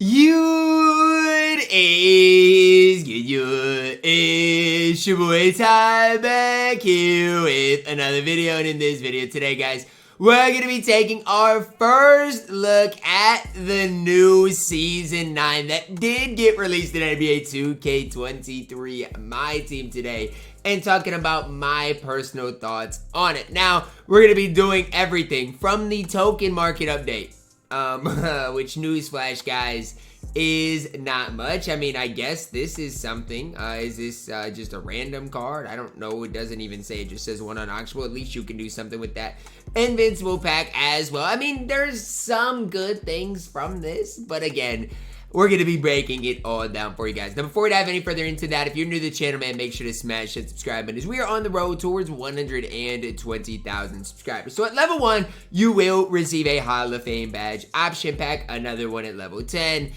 It's your boy Ty back here with another video, and in this video today, guys, we're going to be taking our first look at the new Season 9 that did get released in NBA 2K23 MyTEAM today, and talking about my personal thoughts on it. Now, we're going to be doing everything from the token market update, which newsflash, guys, is not much. I mean, I guess this is something. Is this just a random card? I don't know. It doesn't even say. It just says one unauctionable. At least you can do something with that invincible pack as well. I mean, there's some good things from this, but again, we're going to be breaking it all down for you guys. Now, before we dive any further into that, if you're new to the channel, man, make sure to smash that subscribe button as we are on the road towards 120,000 subscribers. So at level 1, you will receive a Hall of Fame badge option pack, another one at level 10,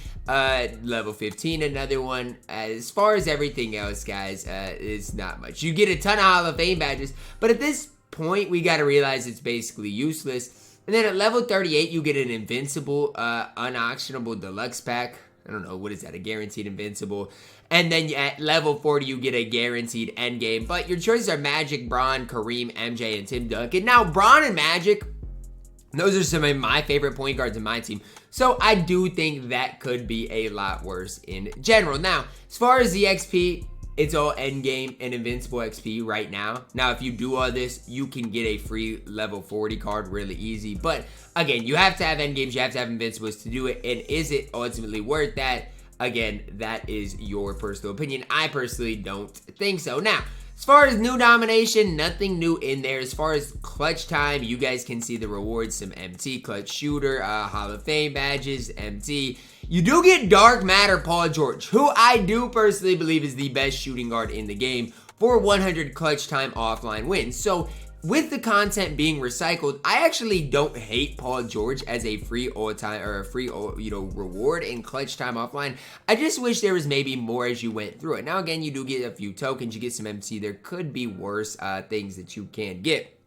level 15, another one. As far as everything else, guys, it's not much. You get a ton of Hall of Fame badges, but at this point, we got to realize it's basically useless. And then at level 38, you get an invincible, unauctionable deluxe pack. I don't know, what is that, a guaranteed invincible? And then at level 40, you get a guaranteed endgame. But your choices are Magic, Braun, Kareem, MJ, and Tim Duncan. Now, Braun and Magic, those are some of my favorite point guards in my team. So I do think that could be a lot worse in general. Now, as far as the XP, it's all endgame and invincible XP right now. Now, if you do all this, you can get a free level 40 card really easy. But again, you have to have endgames, you have to have invincibles to do it. And is it ultimately worth that? Again, that is your personal opinion. I personally don't think so. Now, as far as new domination, nothing new in there. As far as clutch time, you guys can see the rewards, some MT, clutch shooter, Hall of Fame badges, MT. You do get Dark Matter Paul George, who I do personally believe is the best shooting guard in the game for 100 clutch time offline wins. So with the content being recycled, I actually don't hate Paul George as a free all-time or a free, reward in clutch time offline. I just wish there was maybe more as you went through it. Now, again, you do get a few tokens, you get some MC. There could be worse things that you can get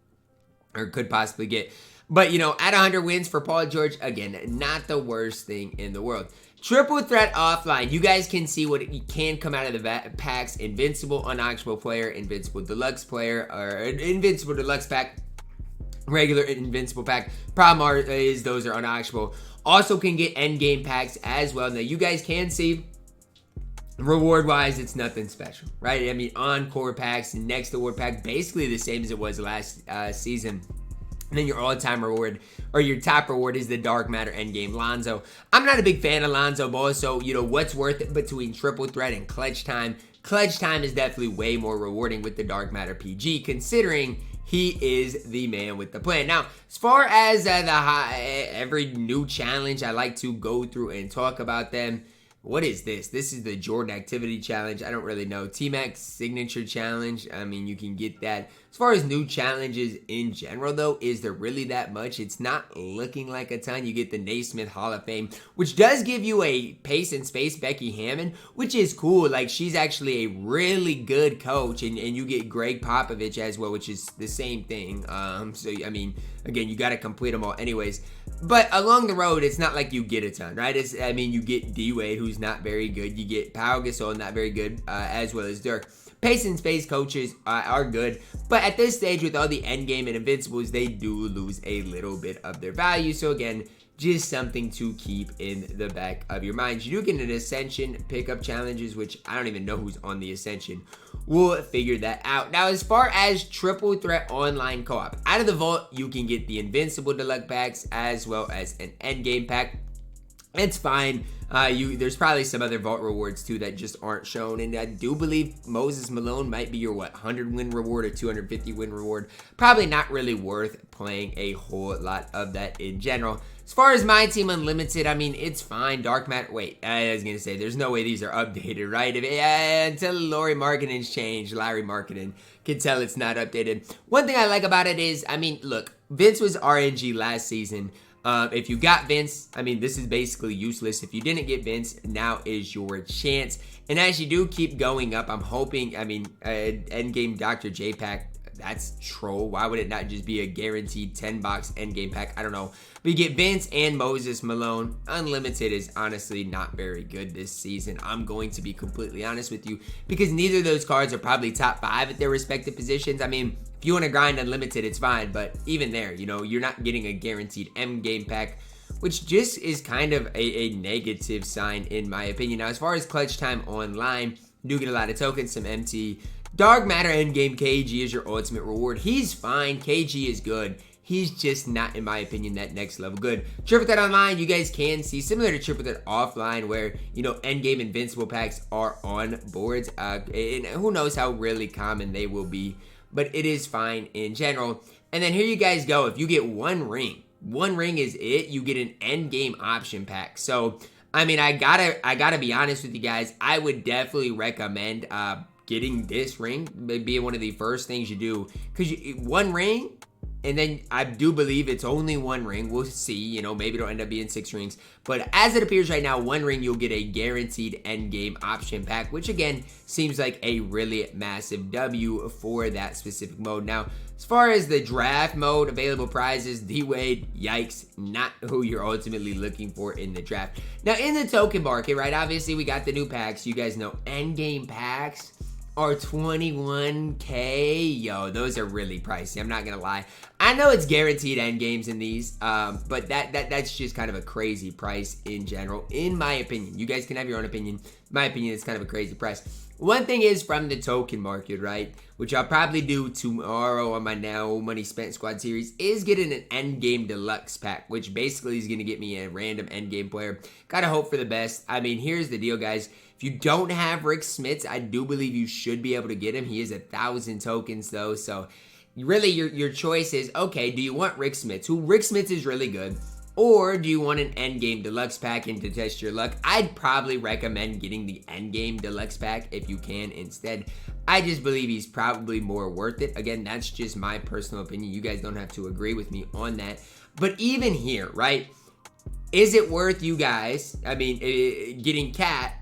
or could possibly get. But, at 100 wins for Paul George, again, not the worst thing in the world. Triple threat offline. You guys can see what can come out of the packs. Invincible, unauctionable player, invincible deluxe player, or invincible deluxe pack, regular invincible pack. Problem is those are unauctionable. Also can get endgame packs as well. Now, you guys can see reward-wise, it's nothing special, right? I mean, encore packs, next award pack, basically the same as it was last season. And then your all-time reward, or your top reward, is the Dark Matter Endgame Lonzo. I'm not a big fan of Lonzo Ball, so, what's worth it between Triple Threat and Clutch Time? Clutch Time is definitely way more rewarding with the Dark Matter PG, considering he is the man with the plan. Now, as far as every new challenge, I like to go through and talk about them. What is this? This is the Jordan Activity Challenge. I don't really know. T-Max Signature Challenge. I mean, you can get that. As far as new challenges in general, though, is there really that much? It's not looking like a ton. You get the Naismith Hall of Fame, which does give you a pace and space Becky Hammond, which is cool. Like, she's actually a really good coach, and you get Greg Popovich as well, which is the same thing. So, I mean, again, you got to complete them all anyways. But along the road, it's not like you get a ton, right? You get D-Wade, who's not very good. You get Pau Gasol, not very good, as well as Dirk. Pace and space coaches are good, but at this stage, with all the endgame and invincibles, they do lose a little bit of their value. So again, just something to keep in the back of your mind. You do get an Ascension pickup challenges, which I don't even know who's on the Ascension. We'll figure that out. Now, as far as Triple Threat Online Co-op, out of the vault, you can get the Invincible Deluxe packs as well as an Endgame pack. It's fine. There's probably some other vault rewards too that just aren't shown, and I do believe Moses Malone might be your 100 win reward or 250 win reward. Probably not really worth playing a whole lot of that in general. As far as MyTeam Unlimited, I mean, it's fine. Dark Matter, wait, I was gonna say there's no way these are updated, right? Until Larry Markkinen's changed, Larry Markkinen can tell it's not updated. One thing I like about it is, I mean, look, Vince was RNG last season. If you got Vince, I mean, this is basically useless. If you didn't get Vince, now is your chance. And as you do keep going up, I'm hoping, Endgame Dr. J pack, that's troll. Why would it not just be a guaranteed 10-box endgame pack? I don't know. But you get Vince and Moses Malone. Unlimited is honestly not very good this season. I'm going to be completely honest with you, because neither of those cards are probably top 5 at their respective positions. I mean, if you want to grind unlimited, it's fine, but even there, you know, you're not getting a guaranteed endgame pack, which just is kind of a negative sign in my opinion. Now, as far as clutch time online, you do get a lot of tokens, some MT. Dark Matter endgame KG is your ultimate reward. He's fine. KG is good. He's just not, in my opinion, that next level good. Triple Threat Online, you guys can see, similar to Triple Threat Offline, where, you know, endgame invincible packs are on boards. And who knows how really common they will be, but it is fine in general. And then here you guys go. If you get one ring is it, you get an endgame option pack. So, I mean, I gotta be honest with you guys. I would definitely recommend getting this ring, being one of the first things you do, because one ring. And then I do believe it's only one ring. We'll see, you know, maybe it'll end up being 6 rings. But as it appears right now, one ring, you'll get a guaranteed endgame option pack, which again, seems like a really massive W for that specific mode. Now, as far as the draft mode, available prizes, D-Wade, yikes, not who you're ultimately looking for in the draft. Now, in the token market, right, obviously we got the new packs. You guys know endgame packs are 21K. Yo, those are really pricey. I'm not gonna lie. I know it's guaranteed end games in these, but that's just kind of a crazy price in general, in my opinion. You guys can have your own opinion. In my opinion, it's kind of a crazy price. One thing is from the token market, right, which I'll probably do tomorrow on my Now Money Spent Squad series, is getting an endgame deluxe pack, which basically is gonna get me a random endgame player. Gotta hope for the best. I mean, here's the deal, guys. If you don't have Rick Smits, I do believe you should be able to get him. He is 1,000 tokens though, so really your choice is, okay, do you want Rick Smits, who Rick Smits is really good, or do you want an endgame deluxe pack? And to test your luck, I'd probably recommend getting the endgame deluxe pack if you can instead. I just believe he's probably more worth it. Again, that's just my personal opinion. You guys don't have to agree with me on that. But even here, right, is it worth you guys, I mean, getting Cat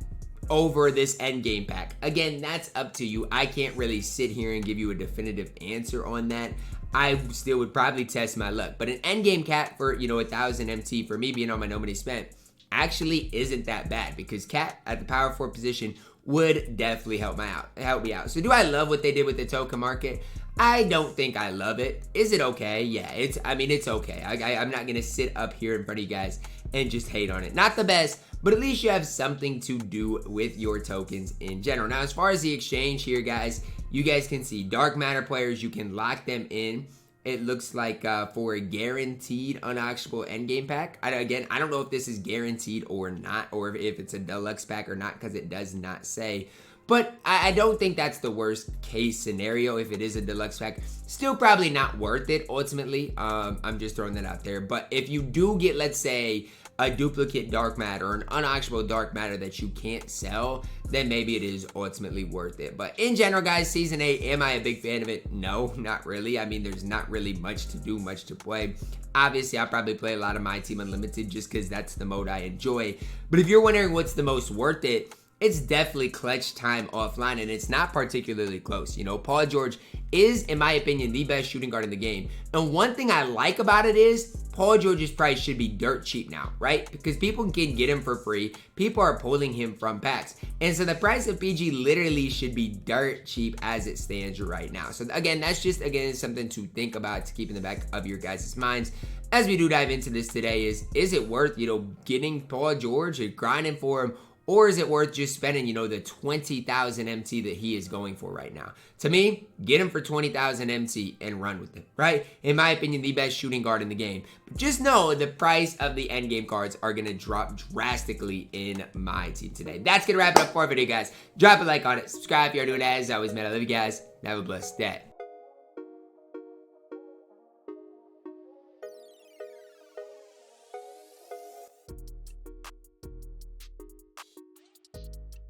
over this endgame pack? Again, that's up to you. I can't really sit here and give you a definitive answer on that. I still would probably test my luck. But an endgame Cat for, you know, 1,000 MT for me being on my No Money Spent actually isn't that bad, because Cat at the power 4 position would definitely help me out. So do I love what they did with the token market? I don't think I love it. Is it okay? Yeah, it's okay. I'm not gonna sit up here in front of you guys and just hate on it. Not the best, but at least you have something to do with your tokens in general. Now, as far as the exchange here, guys, you guys can see Dark Matter players, you can lock them in. It looks like for a guaranteed unauctionable endgame pack. Again, I don't know if this is guaranteed or not, or if it's a deluxe pack or not, because it does not say. But I don't think that's the worst case scenario if it is a deluxe pack. Still probably not worth it ultimately. I'm just throwing that out there. But if you do get, let's say, a duplicate Dark Matter or an unauctionable Dark Matter that you can't sell, then maybe it is ultimately worth it. But in general, guys, Season 8, am I a big fan of it? No, not really. I mean, there's not really much to do, much to play. Obviously, I'll probably play a lot of MyTeam Unlimited just because that's the mode I enjoy. But if you're wondering what's the most worth it, it's definitely clutch time offline, and it's not particularly close. You know, Paul George is, in my opinion, the best shooting guard in the game. And one thing I like about it is Paul George's price should be dirt cheap now, right? Because people can get him for free. People are pulling him from packs. And so the price of PG literally should be dirt cheap as it stands right now. So again, that's just, again, something to think about, to keep in the back of your guys' minds. As we do dive into this today is it worth, you know, getting Paul George and grinding for him? Or is it worth just spending, you know, the 20,000 MT that he is going for right now? To me, get him for 20,000 MT and run with it, right? In my opinion, the best shooting guard in the game. But just know the price of the endgame cards are going to drop drastically in my team today. That's going to wrap it up for our video, guys. Drop a like on it. Subscribe if you're doing it. As always, man, I love you guys. Have a blessed day.